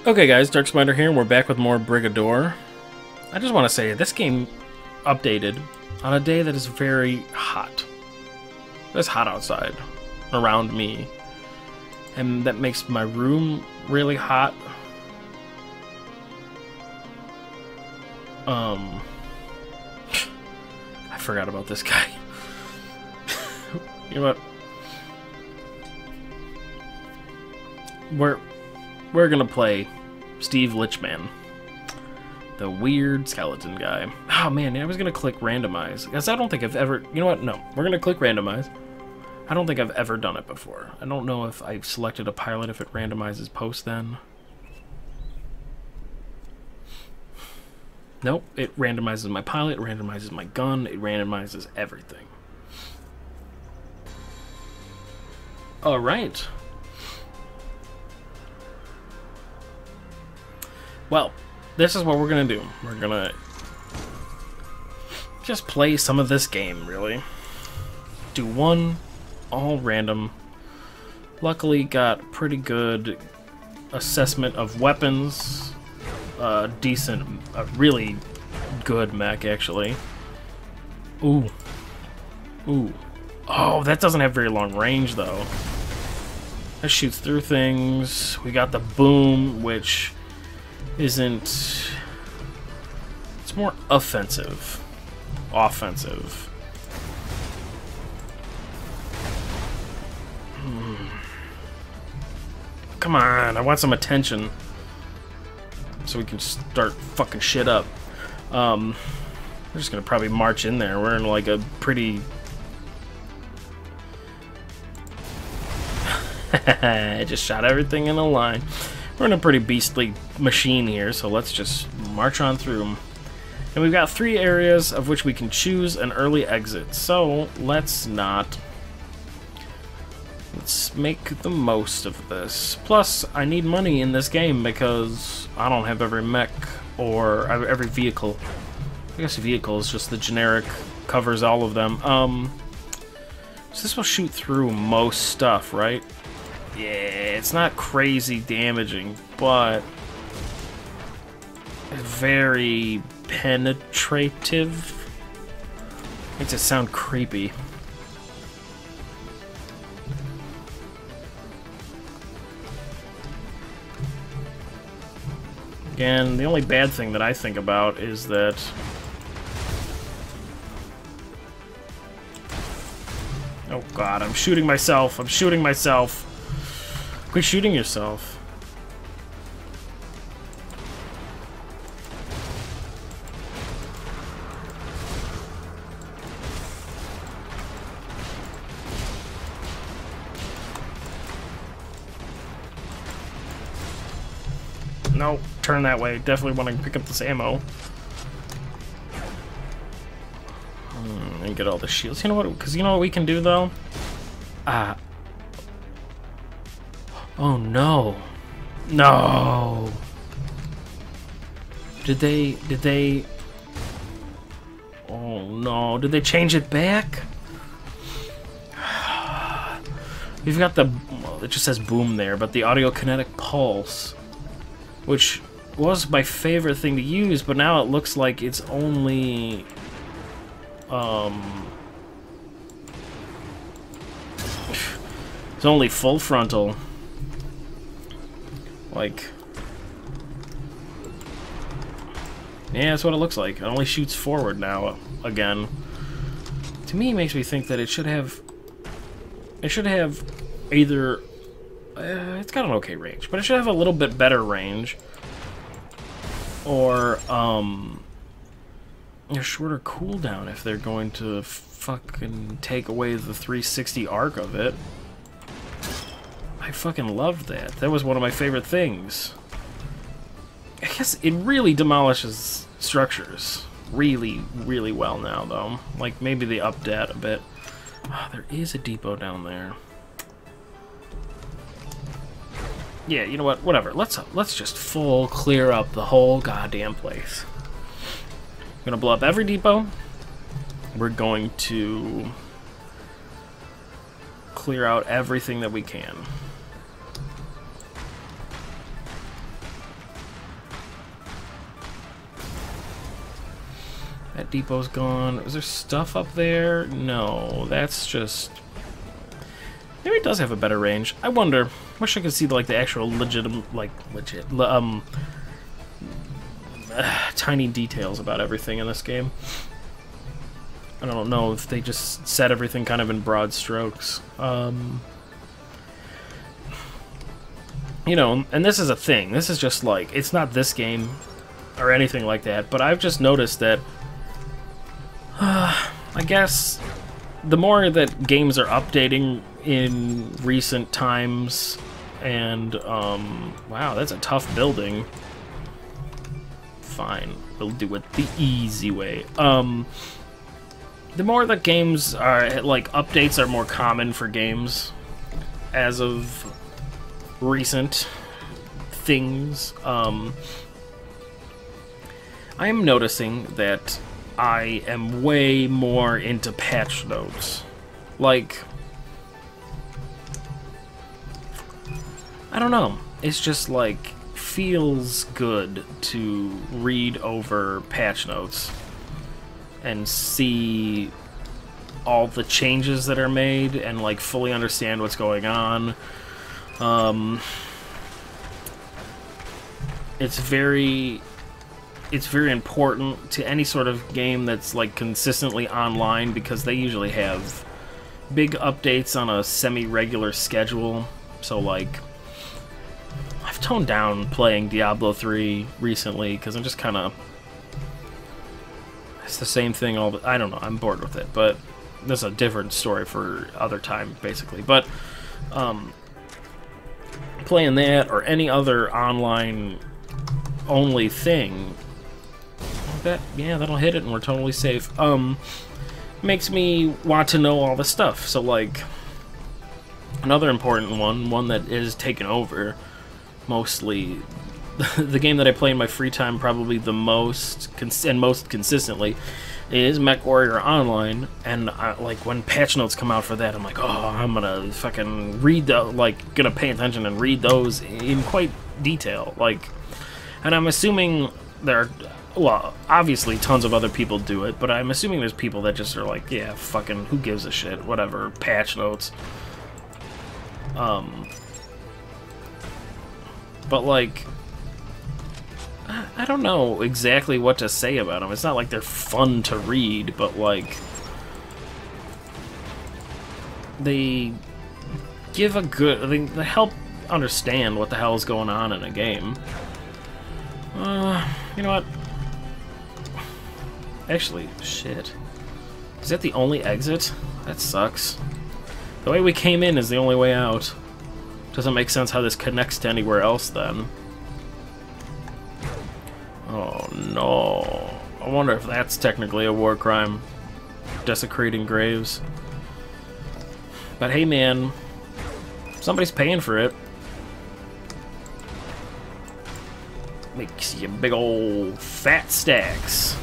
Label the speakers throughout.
Speaker 1: Okay guys, Darksmiter here, and we're back with more Brigador. I just want to say, this game updated on a day that is very hot. It's hot outside, around me, and that makes my room really hot. I forgot about this guy. You know what? We're gonna play Steve Lichman, the weird skeleton guy. Oh man, I was gonna click randomize, because I don't think I've ever, you know what, no, we're gonna click randomize. I don't think I've ever done it before. I don't know if I've selected a pilot, if it randomizes post then. Nope, it randomizes my pilot, it randomizes my gun, it randomizes everything. Alright. Well, this is what we're gonna do. We're gonna just play some of this game, really. Do one, all random. Luckily got pretty good assessment of weapons. Decent, a really good mech, actually. Ooh. Ooh. Oh, that doesn't have very long range, though. That shoots through things. We got the boom, which isn't... It's more offensive. Offensive. Come on, I want some attention. So we can start fucking shit up. We're just gonna probably march in there. We're in like a pretty... I just shot everything in a line. We're in a pretty beastly machine here, so let's just march on through them. And we've got 3 areas of which we can choose an early exit. So let's not... Let's make the most of this. Plus, I need money in this game because I don't have every mech or every vehicle. I guess vehicle is just the generic, covers all of them. So this will shoot through most stuff, right? Yeah, it's not crazy damaging, but very penetrative. Makes it sound creepy. Again, the only bad thing that I think about is that oh god, I'm shooting myself. I'm shooting myself. Quit shooting yourself. No, turn that way. Definitely want to pick up this ammo. And get all the shields. You know what? Because you know what we can do, though? Oh, no. No. Did they... Oh, no. Did they change it back? We've got the... Well, it just says boom there, but the audio kinetic pulse, which was my favorite thing to use, but now it looks like it's only... It's only full frontal. Like... Yeah, that's what it looks like. It only shoots forward now, again. To me, it makes me think that it should have... It should have either... it's got an okay range, but it should have a little bit better range. Or, a shorter cooldown if they're going to fucking take away the 360 arc of it. I fucking loved that. That was one of my favorite things. I guess it really demolishes structures really, really well now, though. Like, maybe they upped that a bit. Oh, there is a depot down there. Yeah, you know what? Whatever. Let's just full clear up the whole goddamn place. I'm gonna blow up every depot. We're going to clear out everything that we can. That depot's gone. Is there stuff up there? No, that's just... Maybe it does have a better range. I wonder. Wish I could see like the actual tiny details about everything in this game. I don't know if they just set everything kind of in broad strokes. You know, and this is a thing. This is just like, it's not this game or anything like that, but I've just noticed that, I guess, the more that games are updating in recent times, and, wow, that's a tough building. Fine, we'll do it the easy way. The more that games are, like, updates are more common for games as of recent things, I am noticing that I am way more into patch notes. Like, I don't know, it's just like, feels good to read over patch notes and see all the changes that are made and like fully understand what's going on. It's very important to any sort of game that's like consistently online, because they usually have big updates on a semi-regular schedule. So like, I've toned down playing Diablo 3 recently because I'm just kind of, it's the same thing all the, I don't know, I'm bored with it, but that's a different story for other time basically. But playing that or any other online only thing, that'll hit it and we're totally safe. Makes me want to know all the stuff. So like, another important one that is taken over mostly, the game that I play in my free time probably the most and most consistently is MechWarrior Online, and like when patch notes come out for that, I'm like, oh, I'm gonna fucking read gonna pay attention and read those in quite detail, like. And I'm assuming there are, well, obviously tons of other people do it, but I'm assuming there's people that just are like, yeah, fucking, who gives a shit, whatever, patch notes. But like, I don't know exactly what to say about them. It's not like they're fun to read, but like, they give a good, they help understand what the hell is going on in a game. You know what? Actually, shit. Is that the only exit? That sucks. The way we came in is the only way out. Doesn't make sense how this connects to anywhere else then. Oh no. I wonder if that's technically a war crime. Desecrating graves. But hey man, somebody's paying for it. Makes you big old fat stacks.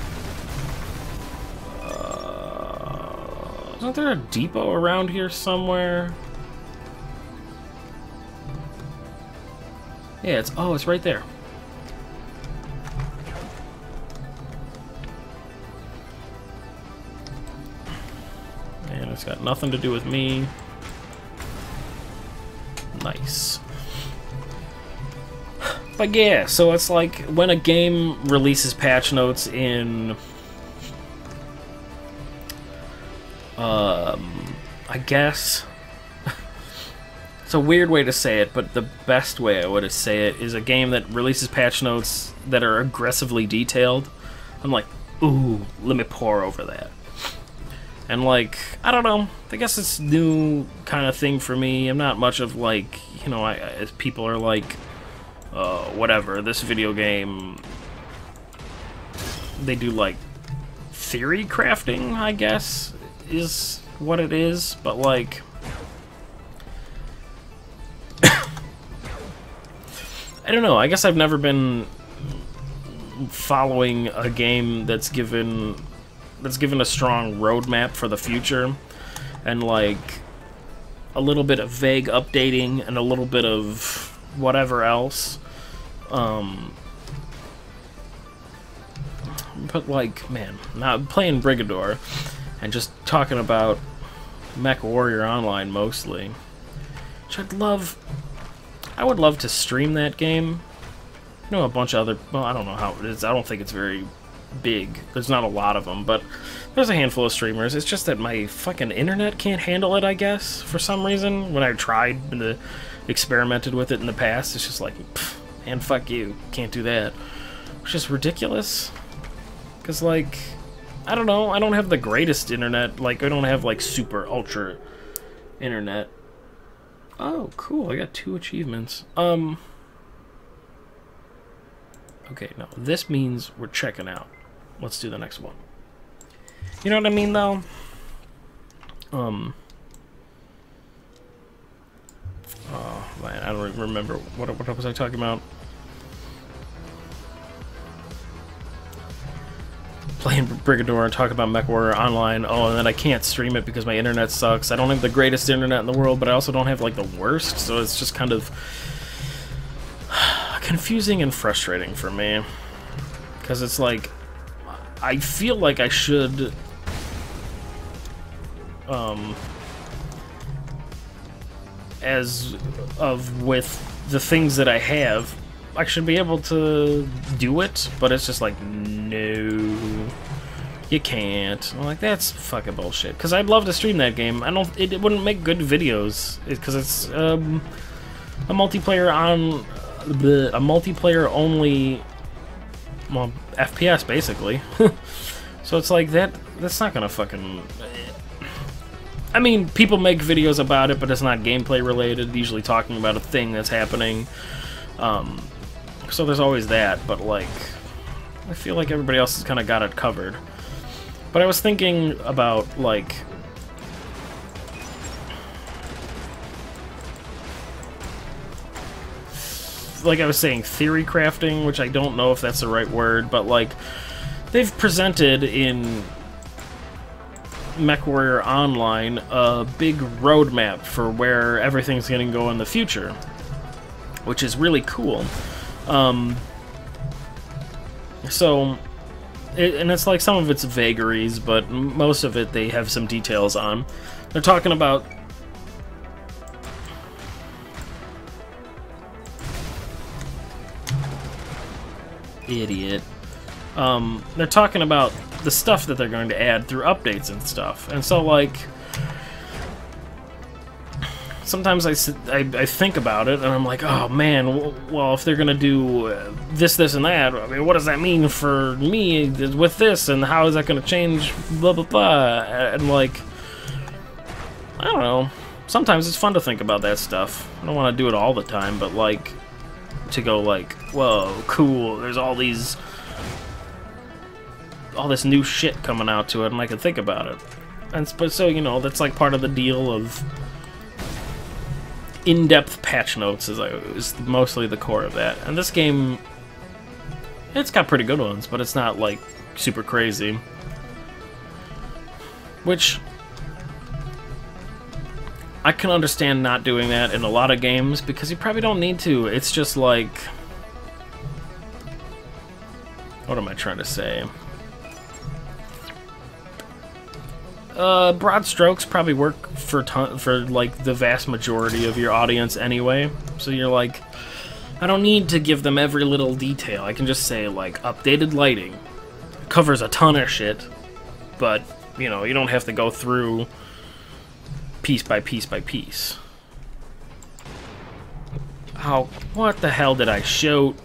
Speaker 1: Isn't there a depot around here somewhere? Yeah, it's right there. And it's got nothing to do with me. Nice. But yeah, so it's like when a game releases patch notes in, I guess, it's a weird way to say it, but the best way I would say it is a game that releases patch notes that are aggressively detailed. I'm like, ooh, let me pour over that. And like, I don't know, I guess it's new kind of thing for me. I'm not much of like, you know, as people are like, whatever, this video game, they do like theory crafting, I guess, is what it is, but like, I don't know, I guess I've never been following a game that's given a strong roadmap for the future, and like a little bit of vague updating and a little bit of whatever else. But like, man, now playing Brigador and just talking about Mech Warrior Online mostly, which I would love to stream that game. I know a bunch of other, well, I don't know how it is. I don't think it's very big. There's not a lot of them, but there's a handful of streamers. It's just that my fucking internet can't handle it, I guess, for some reason. When I tried and experimented with it in the past, it's just like, man, fuck you, can't do that. Which is ridiculous. Because, like, I don't know, I don't have the greatest internet. Like, I don't have, like, super ultra internet. Oh, cool, I got 2 achievements. Okay, no, this means we're checking out. Let's do the next one. You know what I mean, though? Oh, man, I don't remember. What was I talking about? Playing Brigador and talking about MechWarrior Online. Oh, and then I can't stream it because my internet sucks. I don't have the greatest internet in the world, but I also don't have, like, the worst, so it's just kind of confusing and frustrating for me. Because it's like, I feel like I should as of with the things that I have, I should be able to do it, but it's just like, no, you can't. I'm like, that's fucking bullshit. Because I'd love to stream that game. It wouldn't make good videos because it's a multiplayer only, well, FPS basically. So it's like that's not gonna fucking. I mean, people make videos about it, but it's not gameplay related. Usually talking about a thing that's happening. So there's always that, but like, I feel like everybody else has kind of got it covered. But I was thinking about like, I was saying, theory crafting, which I don't know if that's the right word, but like, they've presented in MechWarrior Online a big roadmap for where everything's going to go in the future, which is really cool. And it's like some of it's vagaries, but most of it they have some details on. They're talking about idiot. They're talking about the stuff that they're going to add through updates and stuff. And so, like, sometimes I think about it, and I'm like, oh, man, well, if they're going to do this, and that, I mean, what does that mean for me with this, and how is that going to change, blah, blah, blah, and, like, I don't know. Sometimes it's fun to think about that stuff. I don't want to do it all the time, but, like, to go, like, whoa, cool, there's all this new shit coming out to it, and I can think about it. But so, you know, that's like part of the deal of in-depth patch notes is mostly the core of that. And this game, it's got pretty good ones, but it's not like super crazy. Which I can understand not doing that in a lot of games because you probably don't need to. It's just like, what am I trying to say? Broad strokes probably work for like the vast majority of your audience anyway. So you're like, I don't need to give them every little detail. I can just say like updated lighting covers a ton of shit, but you know, you don't have to go through piece by piece by piece. What the hell did I shoot?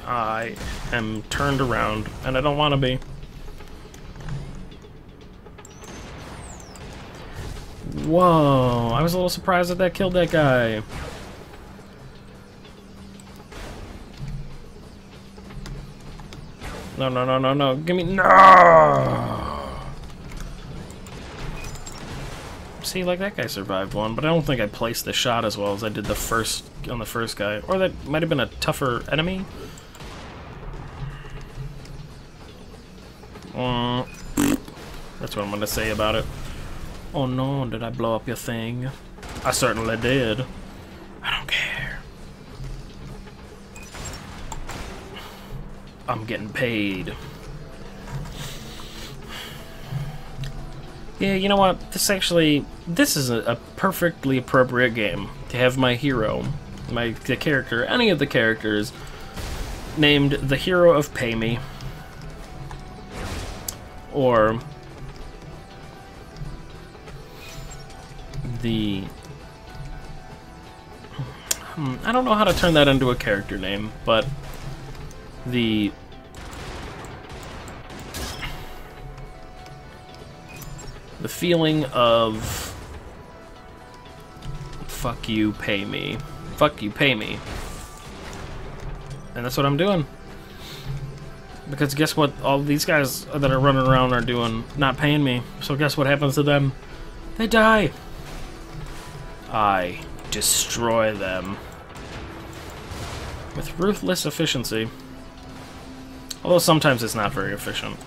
Speaker 1: I am turned around, and I don't want to be. Whoa, I was a little surprised that that killed that guy. No, no, no, no, no, give me, no! See, like, that guy survived one, but I don't think I placed the shot as well as I did on the first guy. Or that might have been a tougher enemy. That's what I'm gonna say about it. Oh no, did I blow up your thing? I certainly did. I don't care. I'm getting paid. Yeah, you know what? This is a perfectly appropriate game to have my hero, the character, any of the characters, named the hero of Pay Me. Or the... I don't know how to turn that into a character name, but the feeling of fuck you, pay me. Fuck you, pay me. And that's what I'm doing. Because guess what? All these guys that are running around are doing, not paying me. So guess what happens to them? They die. I destroy them. With ruthless efficiency. Although sometimes it's not very efficient.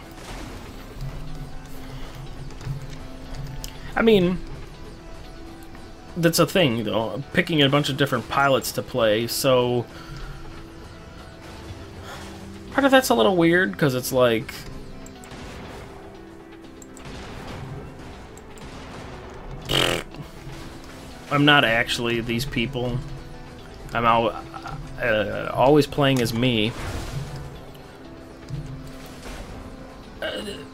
Speaker 1: I mean, that's a thing, though. Picking a bunch of different pilots to play, so... Part of that's a little weird, because it's like... I'm not actually these people. I'm always playing as me.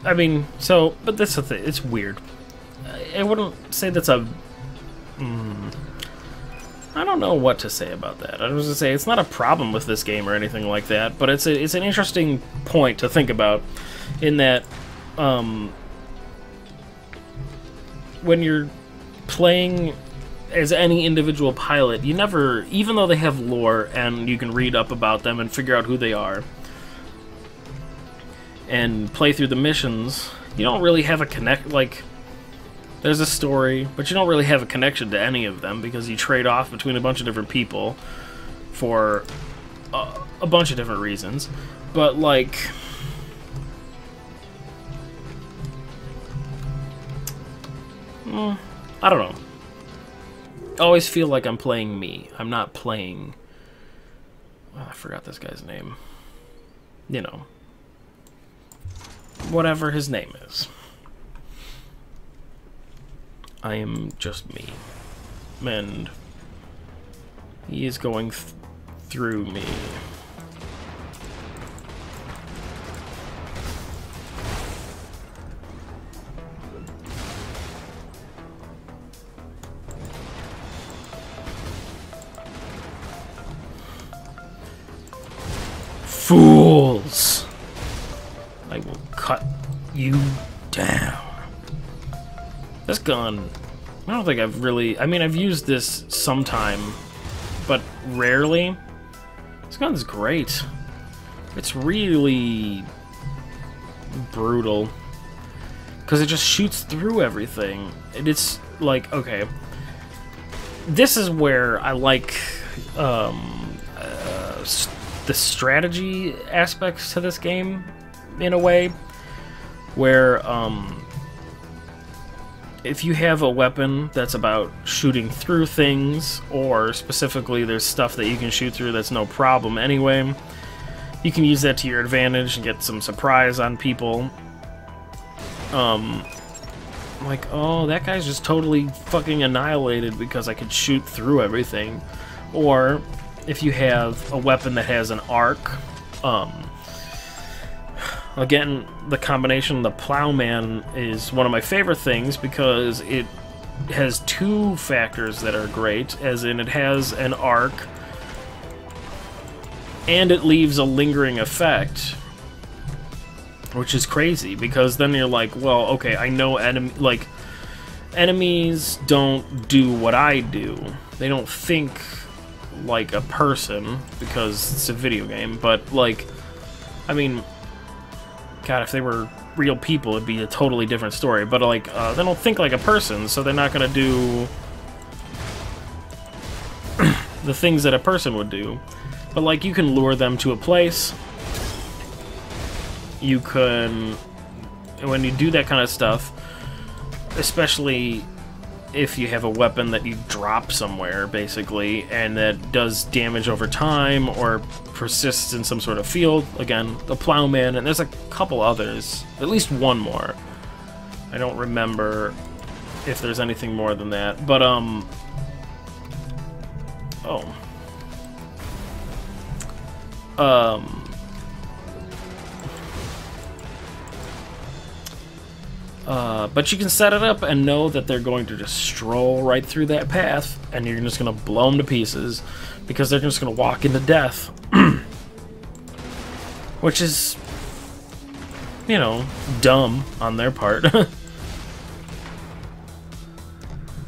Speaker 1: I mean, so... But that's the thing, it's weird. I wouldn't say that's a... I don't know what to say about that. I was going to say, it's not a problem with this game or anything like that, but it's an interesting point to think about, in that when you're playing as any individual pilot, you never, even though they have lore and you can read up about them and figure out who they are, and play through the missions, you don't really have a like... There's a story, but you don't really have a connection to any of them because you trade off between a bunch of different people for a bunch of different reasons. But, like... I don't know. I always feel like I'm playing me. I'm not playing... Oh, I forgot this guy's name. You know. Whatever his name is. I am just me. And he is going through me. Fools! I will cut you down. This gun, I don't think I've really... I mean, I've used this sometime, but rarely. This gun's great. It's really brutal. Because it just shoots through everything. It's like, okay. This is where I like the strategy aspects to this game, in a way. Where, if you have a weapon that's about shooting through things, or specifically there's stuff that you can shoot through that's no problem anyway, you can use that to your advantage and get some surprise on people. Like, oh, that guy's just totally fucking annihilated because I could shoot through everything. Or, if you have a weapon that has an arc, again, the combination of the Plowman is one of my favorite things because it has two factors that are great, as in it has an arc and it leaves a lingering effect, which is crazy because then you're like, well, okay, I know enemies don't do what I do. They don't think like a person because it's a video game, but like, I mean, God, if they were real people, it'd be a totally different story. But, like, they don't think like a person, so they're not gonna do the things that a person would do. But, like, you can lure them to a place. You can... When you do that kind of stuff, especially if you have a weapon that you drop somewhere, basically, and that does damage over time or persists in some sort of field. Again, the Plowman, and there's a couple others. At least one more. I don't remember if there's anything more than that. But, oh. But you can set it up and know that they're going to just stroll right through that path, and you're just going to blow them to pieces, because they're just going to walk into death. Which is, you know, dumb on their part.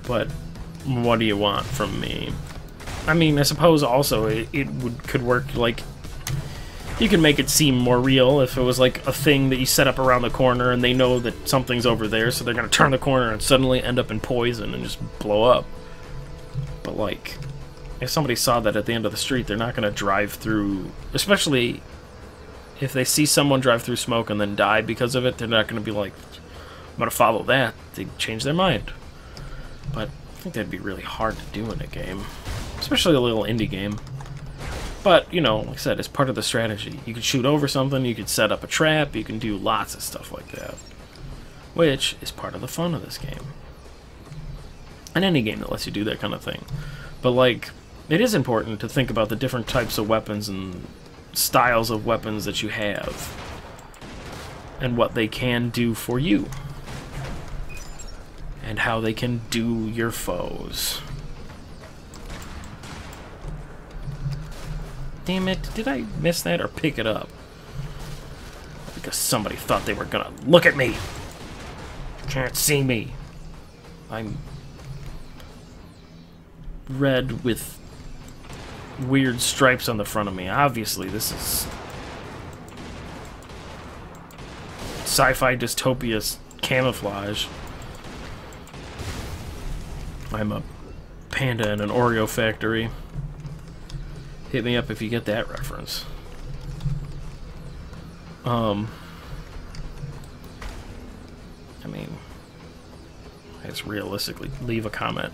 Speaker 1: But what do you want from me? I mean, I suppose also could work, like, you can make it seem more real if it was like a thing that you set up around the corner and they know that something's over there, so they're gonna turn the corner and suddenly end up in poison and just blow up. But like, if somebody saw that at the end of the street, they're not gonna drive through, especially if they see someone drive through smoke and then die because of it, they're not gonna be like, I'm gonna follow that. They change their mind. But I think that'd be really hard to do in a game, especially a little indie game. But, you know, like I said, it's part of the strategy. You can shoot over something, you can set up a trap, you can do lots of stuff like that. Which is part of the fun of this game. And any game that lets you do that kind of thing. But, like, it is important to think about the different types of weapons and styles of weapons that you have. And what they can do for you. And how they can do your foes. Damn it, did I miss that or pick it up? Because somebody thought they were gonna look at me! Can't see me! I'm red with weird stripes on the front of me. Obviously, this is sci-fi dystopia camouflage. I'm a panda in an Oreo factory. Hit me up if you get that reference. I mean, I guess realistically, leave a comment.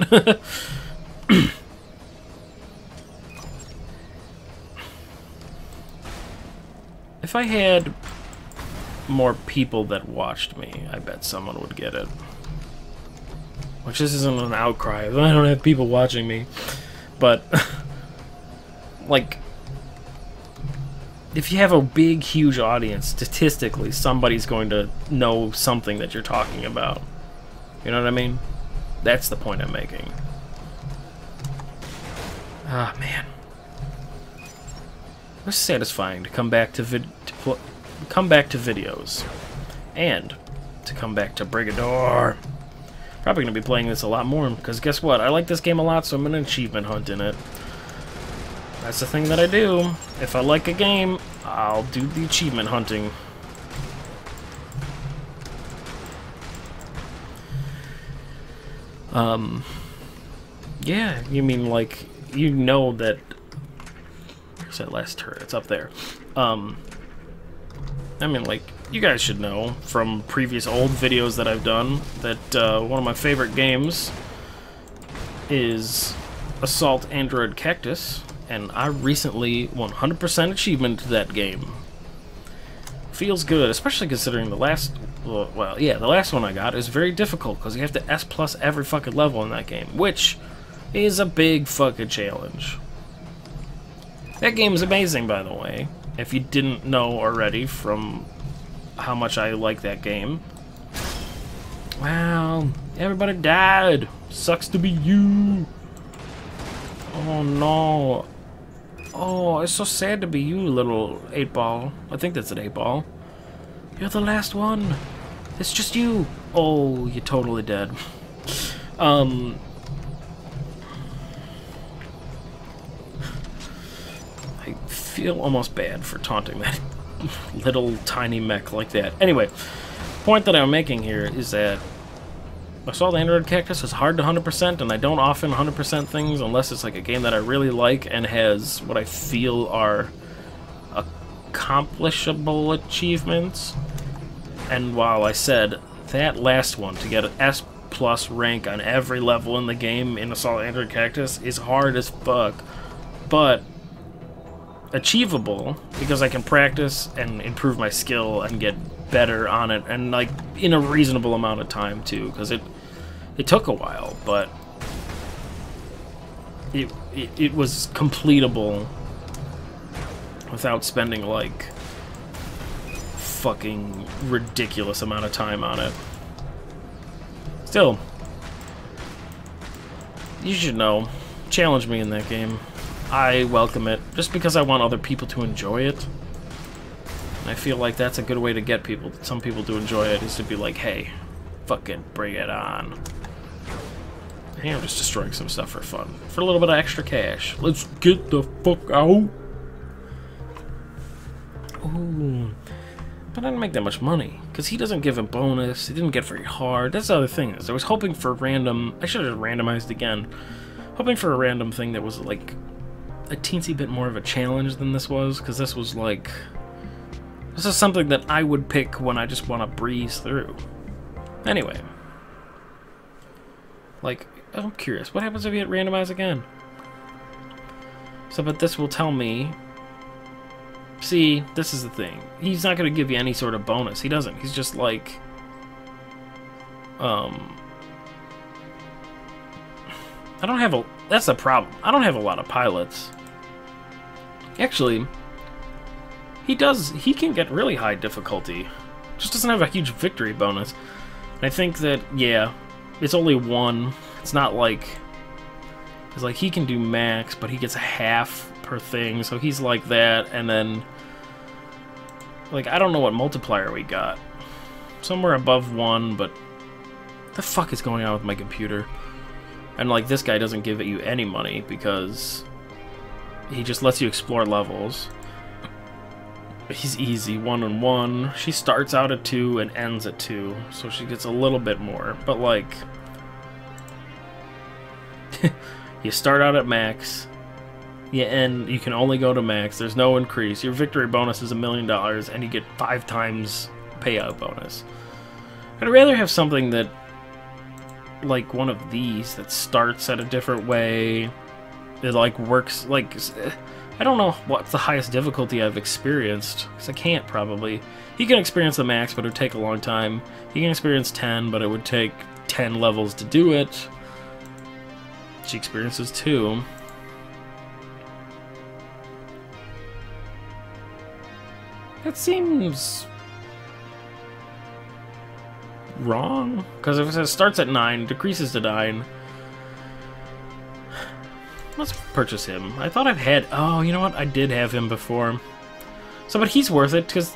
Speaker 1: If I had more people that watched me, I bet someone would get it. Which this isn't an outcry. I don't have people watching me. But like, if you have a big, huge audience, statistically, somebody's going to know something that you're talking about. You know what I mean? That's the point I'm making. Ah, man. It was satisfying to come back to videos. And to come back to Brigador. Probably going to be playing this a lot more, because guess what? I like this game a lot, so I'm going to achievement hunt in it. That's the thing that I do. If I like a game, I'll do the achievement hunting. Yeah, you mean like, you know that... Where's that last turret? It's up there. I mean, like, you guys should know from previous old videos that I've done that one of my favorite games is Assault Android Cactus. And I recently 100% achievemented that game. Feels good, especially considering the last... Well, yeah, the last one I got is very difficult, because you have to S+ every fucking level in that game, which is a big fucking challenge. That game is amazing, by the way, if you didn't know already from how much I like that game. Wow, everybody died. Sucks to be you. Oh no. Oh, it's so sad to be you, little 8-ball. I think that's an 8-ball. You're the last one. It's just you. Oh, you're totally dead. I feel almost bad for taunting that little tiny mech like that. Anyway, the point that I'm making here is that Assault Android Cactus is hard to 100%, and I don't often 100% things unless it's like a game that I really like and has what I feel are accomplishable achievements. And while I said that last one, to get an S+ plus rank on every level in the game in Assault Android Cactus is hard as fuck, but achievable because I can practice and improve my skill and get better on it, and like in a reasonable amount of time too, because it took a while, but it was completable without spending like fucking ridiculous amount of time on it. Still, you should know, challenge me in that game. I welcome it, just because I want other people to enjoy it. And I feel like that's a good way to get people, some people to enjoy it, is to be like, hey, fucking bring it on. I think I'm just destroying some stuff for fun. For a little bit of extra cash. Let's get the fuck out. Ooh. But I didn't make that much money, because he doesn't give a bonus, he didn't get very hard. That's the other thing, is I was hoping for random, I should have randomized again, hoping for a random thing that was like a teensy bit more of a challenge than this was, because this was like, this is something that I would pick when I just want to breeze through. Anyway. Like, I'm curious, what happens if you hit randomize again? So, but this will tell me. See, this is the thing. He's not going to give you any sort of bonus. He doesn't. He's just like... I don't have a... That's the problem. I don't have a lot of pilots. Actually, he does... He can get really high difficulty. Just doesn't have a huge victory bonus. And I think that, yeah, it's only one. It's not like... It's like he can do max, but he gets a half per thing, so he's like that, and then like I don't know what multiplier we got. Somewhere above 1, but what the fuck is going on with my computer? And like this guy doesn't give you any money because he just lets you explore levels. He's easy, 1 and 1. She starts out at 2 and ends at 2, so she gets a little bit more, but like you start out at max. Yeah, and you can only go to max. There's no increase. Your victory bonus is $1 million, and you get 5 times payout bonus. I'd rather have something that, like one of these, that starts at a different way. It like works like, I don't know what's the highest difficulty I've experienced, because I can't probably. You can experience the max, but it would take a long time. You can experience 10, but it would take 10 levels to do it. She experiences 2. That seems wrong, because if it starts at 9, decreases to 9. Let's purchase him. I thought I've had... Oh, you know what? I did have him before. So, but he's worth it, because...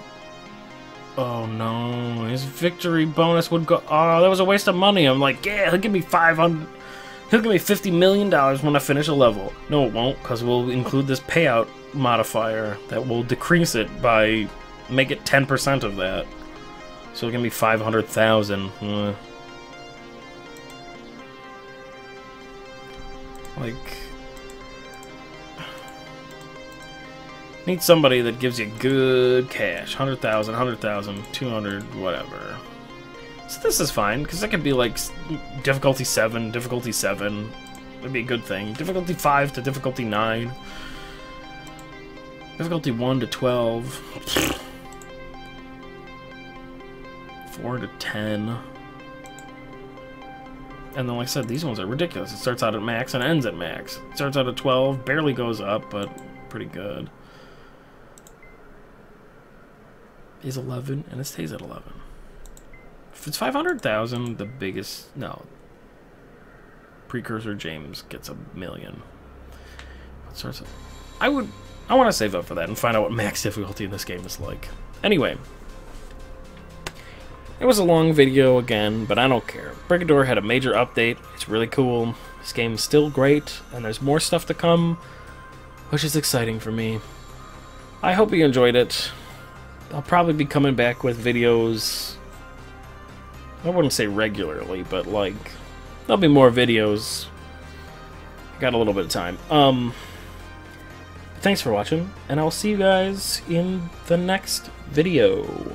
Speaker 1: Oh, no. His victory bonus would go... Oh, that was a waste of money. I'm like, yeah, he'll give me 500... He'll give me $50 million when I finish a level. No, it won't, because we'll include this payout modifier that will decrease it by... Make it 10% of that. So it'll give me 500,000. Like... Need somebody that gives you good cash. 100,000, 100,000, 200, whatever. So this is fine, because that could be like difficulty 7, difficulty 7. Would be a good thing. Difficulty 5 to difficulty 9. Difficulty 1 to 12. 4 to 10. And then, like I said, these ones are ridiculous. It starts out at max and ends at max. It starts out at 12, barely goes up, but pretty good. Is 11, and it stays at 11. If it's 500,000, the biggest... No. Precursor James gets $1 million. What starts at... I want to save up for that and find out what max difficulty in this game is like. Anyway. It was a long video again, but I don't care. Brigador had a major update. It's really cool. This game is still great, and there's more stuff to come, which is exciting for me. I hope you enjoyed it. I'll probably be coming back with videos, I wouldn't say regularly, but like, there'll be more videos. Got a little bit of time. Thanks for watching, and I'll see you guys in the next video.